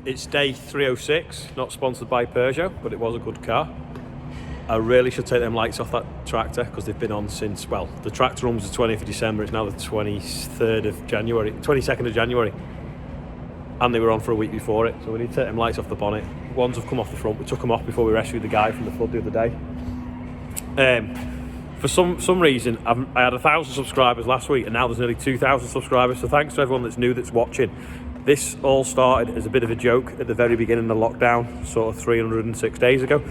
It's day 306, not sponsored by Peugeot, but it was a good car. I really should take them lights off that tractor because they've been on since, well, the tractor run was the 20th of December, it's now the 22nd of January. And they were on for a week before it, so we need to take them lights off the bonnet. Ones have come off the front, we took them off before we rescued the guy from the flood the other day. For some reason, I had 1,000 subscribers last week and now there's nearly 2,000 subscribers, so thanks to everyone that's new that's watching. This all started as a bit of a joke at the very beginning of the lockdown, sort of 306 days ago.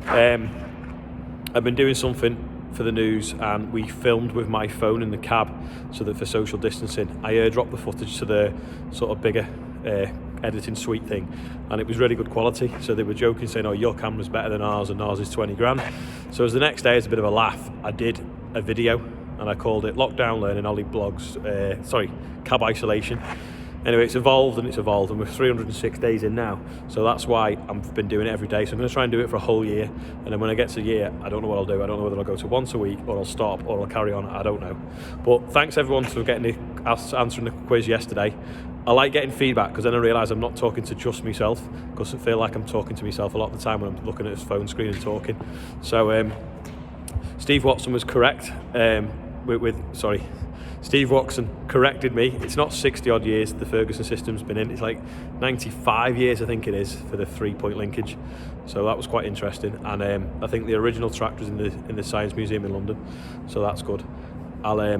I've been doing something for the news and we filmed with my phone in the cab so that for social distancing I airdropped the footage to the sort of bigger editing suite thing, and it was really good quality, so they were joking saying, oh, your camera's better than ours and ours is 20 grand. So as the next day, as a bit of a laugh, I did a video and I called it Lockdown Learning Ollie Blogs, Cab Isolation. Anyway, it's evolved and we're 306 days in now, so that's why I've been doing it every day. So I'm going to try and do it for a whole year, and then when I get to a year, I don't know what I'll do. I don't know whether I'll go to once a week or I'll stop or I'll carry on. I don't know. But thanks everyone for answering the quiz yesterday. I like getting feedback because then I realise I'm not talking to just myself, because I feel like I'm talking to myself a lot of the time when I'm looking at his phone screen and talking. So Steve Watson was correct. Steve Watson corrected me. It's not 60 odd years the Ferguson system's been in. It's like 95 years, I think it is, for the 3-point linkage. So that was quite interesting. And I think the original tractor's in the Science Museum in London. So that's good. I'll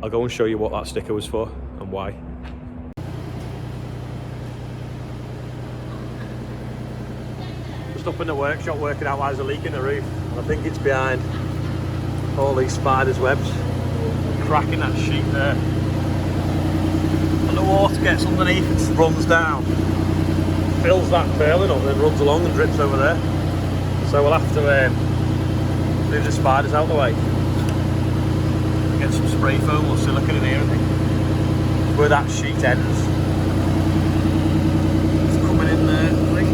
go and show you what that sticker was for and why. Just up in the workshop working out why there's a leak in the roof. And I think it's behind all these spiders' webs. Cracking that sheet there, and the water gets underneath and runs down, fills that purlin up and then runs along and drips over there. So we'll have to move the spiders out of the way, get some spray foam or silicone in here, I think, where that sheet ends. It's coming in there, I think.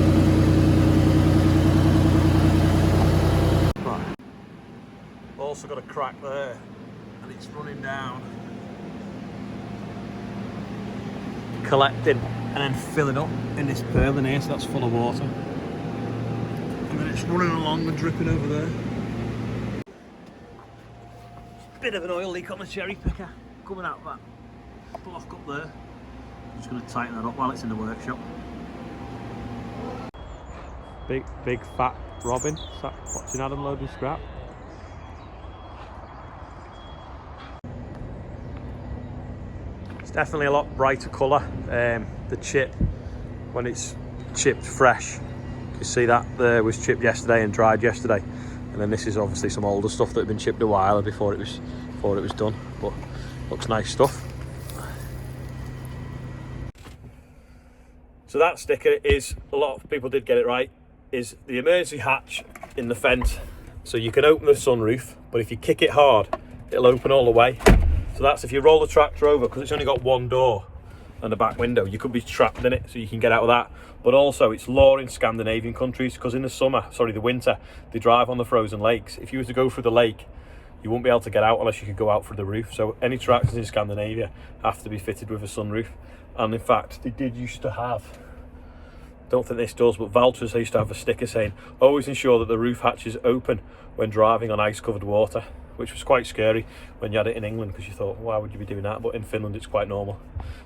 Right. Also got a crack there. And it's running down, collecting and then filling up in this purlin here, so that's full of water, and then it's running along and dripping over there. Bit of an oil leak on the cherry picker coming out of that block up there. I'm just going to tighten that up while it's in the workshop. Big fat Robin sat watching Adam loading scrap. Definitely a lot brighter colour. The chip, when it's chipped fresh, you see that there was chipped yesterday and dried yesterday, and then this is obviously some older stuff that had been chipped a while before it was done, but looks nice stuff. So that sticker is, a lot of people did get it right, is the emergency hatch in the fence, so you can open the sunroof, but if you kick it hard it'll open all the way. So that's if you roll the tractor over, because it's only got one door and a back window, you could be trapped in it, so you can get out of that. But also it's law in Scandinavian countries, because in the winter, they drive on the frozen lakes. If you were to go through the lake, you won't be able to get out unless you could go out through the roof. So any tractors in Scandinavia have to be fitted with a sunroof. And in fact, they did used to have, don't think this does, but Valtras, they used to have a sticker saying, always ensure that the roof hatch is open when driving on ice-covered water, which was quite scary when you had it in England, because you thought, why would you be doing that? But in Finland it's quite normal.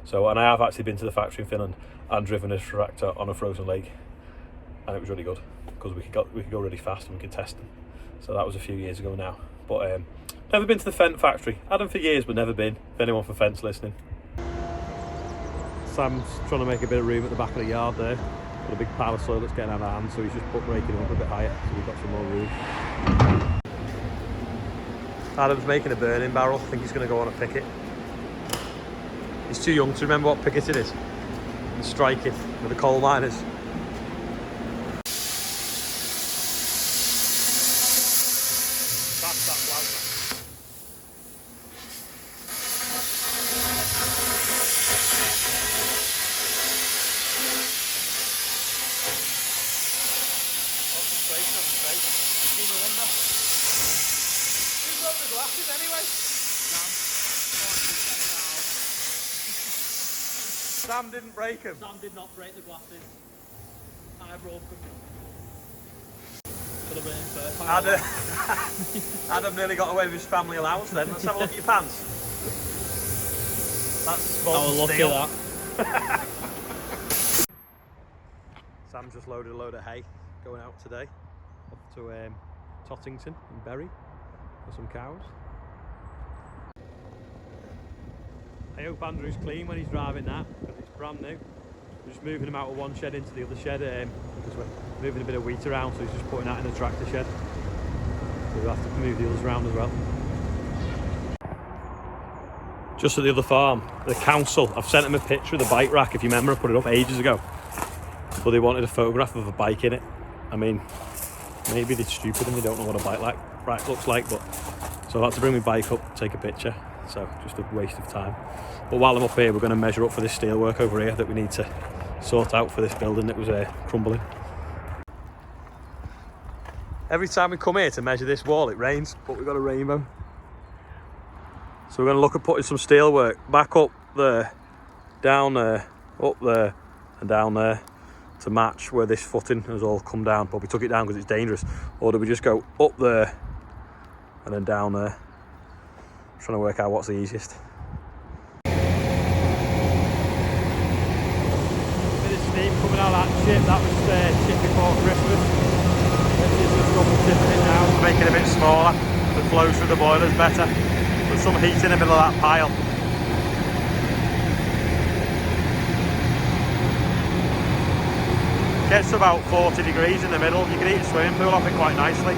So, and I have actually been to the factory in Finland and driven a tractor on a frozen lake, and it was really good because we could go really fast and we could test them. So that was a few years ago now. But never been to the Fendt factory. Had them for years but never been. If anyone for Fendt's listening. Sam's trying to make a bit of room at the back of the yard there. Got a big pile of soil that's getting out of hand, so he's just breaking them up a bit higher, so we've got some more room. Adam's making a burning barrel. I think he's going to go on a picket. He's too young to remember what picket it is. And strike it with the coal miners. That's that plasma. Concentration on the face. No wonder. Who's got the glasses anyway? Sam didn't break them. Sam did not break the glasses. I broke them. Could have been perfect. Adam nearly got away with his family allowance then. Let's have a look at your pants. That's I'll look steel. at that. Sam's just loaded a load of hay going out today off to Tottington in Bury for some cows. I hope Andrew's clean when he's driving that because it's brand new. We're just moving him out of one shed into the other shed because we're moving a bit of wheat around, so he's just putting that in the tractor shed. So we'll have to move the others around as well. Just at the other farm, the council, I've sent them a picture of the bike rack, if you remember, I put it up ages ago. But they wanted a photograph of a bike in it. I mean, maybe they're stupid and they don't know what a bike rack looks like, but so I had to bring my bike up, take a picture. So just a waste of time. But while I'm up here, we're going to measure up for this steelwork over here that we need to sort out for this building that was crumbling. Every time we come here to measure this wall, it rains, but we've got a rainbow. So we're going to look at putting some steelwork back up there, down there, up there, and down there to match where this footing has all come down. But we took it down because it's dangerous. Or do we just go up there and then down there? I'm trying to work out what's the easiest. Bit of steam coming out of that chip. That was chip before Christmas. It's just double chipping it now. We're making it a bit smaller. The flow through the boiler's better. There's some heat in the middle of that pile. Gets to about 40 degrees in the middle. You can heat a swimming pool off it quite nicely.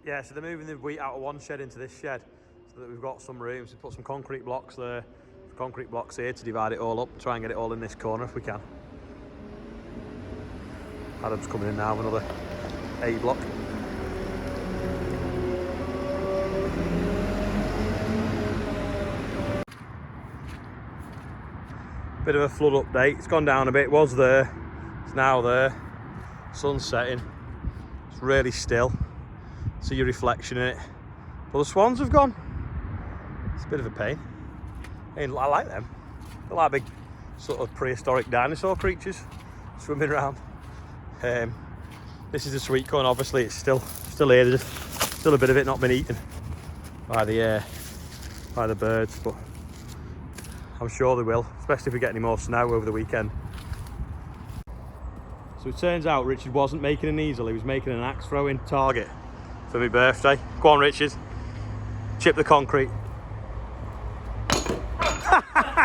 Yeah, so they're moving the wheat out of one shed into this shed so that we've got some room to put some concrete blocks there, concrete blocks here to divide it all up, try and get it all in this corner if we can. Adam's coming in now with another A block. Bit of a flood update. It's gone down a bit, was there, it's now there. Sun's setting, it's really still. See your reflection in it. But the swans have gone. It's a bit of a pain. I mean, I like them. They're like big sort of prehistoric dinosaur creatures swimming around. This is the sweet corn, obviously it's still here. There's still a bit of it not been eaten by the birds, but I'm sure they will, especially if we get any more snow over the weekend. So it turns out Richard wasn't making an easel, he was making an axe throwing target for my birthday. Go on, Richard, chip the concrete.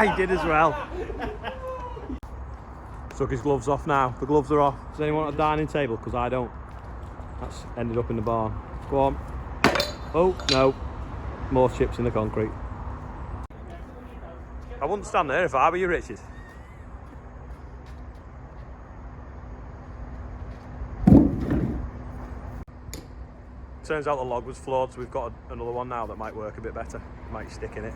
He did as well. Took his gloves off now. The gloves are off. Does anyone want a dining table? Because I don't. That's ended up in the barn. Go on. Oh, no. More chips in the concrete. I wouldn't stand there if I were you, Richard. Turns out the log was flawed, so we've got another one now that might work a bit better. Might stick in it.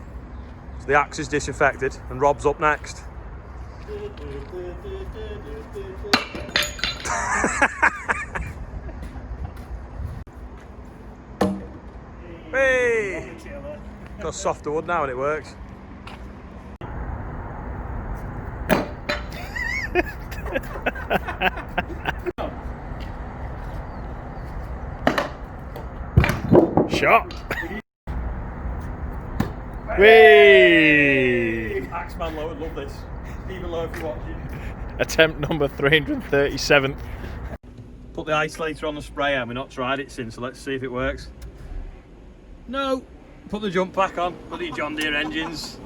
So the axe is disinfected and Rob's up next. Hey! Got softer wood now and it works. Shot! Whee! Axeman low would love this. Even low if you're watching. Attempt number 337. Put the isolator on the sprayer. We've not tried it since, so let's see if it works. No! Put the jump pack on. Bloody John Deere engines.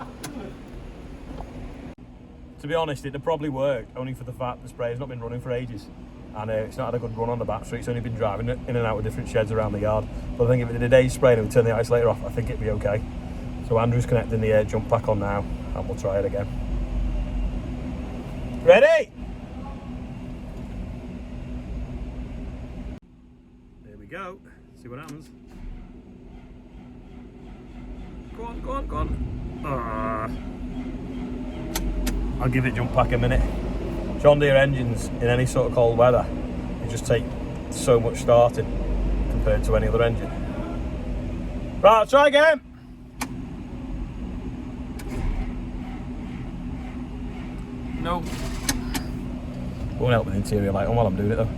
To be honest, it'd probably work, only for the fact the sprayer's not been running for ages. And it's not had a good run on the battery, it's only been driving it in and out of different sheds around the yard. But I think if it did a day's spray and we turn the isolator off, I think it'd be okay. So Andrew's connecting the jump pack on now, and we'll try it again. Ready? There we go. See what happens. Go on, go on, go on. I'll give it jump pack a minute. John Deere engines in any sort of cold weather, they just take so much starting compared to any other engine. Right, I'll try again. No. Won't help with the interior light on while I'm doing it though.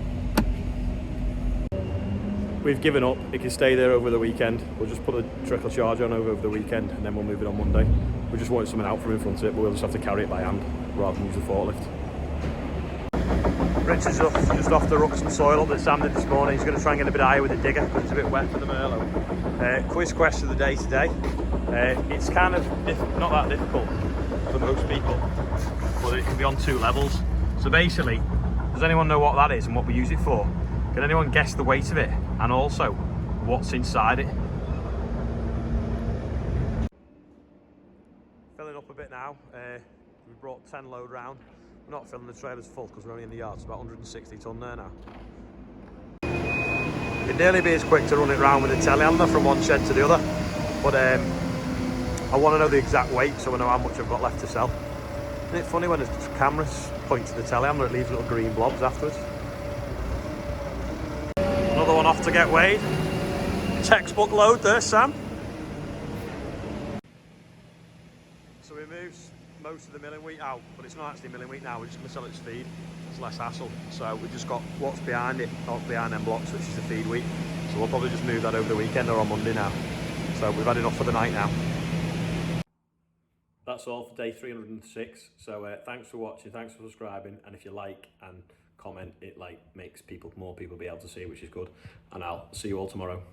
We've given up. It can stay there over the weekend. We'll just put a trickle charge on over the weekend and then we'll move it on Monday. We just wanted something out from in front of it, but we'll just have to carry it by hand rather than use the forklift. Rich is just off the rucks and soil up that Sam did this morning. He's going to try and get a bit higher with the digger, but it's a bit wet for the Merlot. Quiz question of the day today. It's kind of not that difficult for most people, but it can be on 2 levels. So basically, does anyone know what that is and what we use it for? Can anyone guess the weight of it and also what's inside it? Filling up a bit now. We brought 10 load round. We're not filling the trailers full because we're only in the yard. It's about 160 tonne there now. It'd nearly be as quick to run it round with a telehandler from one shed to the other, but I want to know the exact weight so I know how much I've got left to sell. Isn't it funny when the cameras point to the telehandler, it leaves little green blobs afterwards. Another one off to get weighed. Textbook load there, Sam. So we moved most of the milling wheat out, but it's not actually milling wheat now. We're just going to sell it as feed. It's less hassle. So we've just got what's behind it, not behind them blocks, which is the feed wheat. So we'll probably just move that over the weekend or on Monday now. So we've had enough for the night now. That's all for day 306. So thanks for watching, thanks for subscribing, and if you like and comment, it makes more people be able to see, which is good. And I'll see you all tomorrow.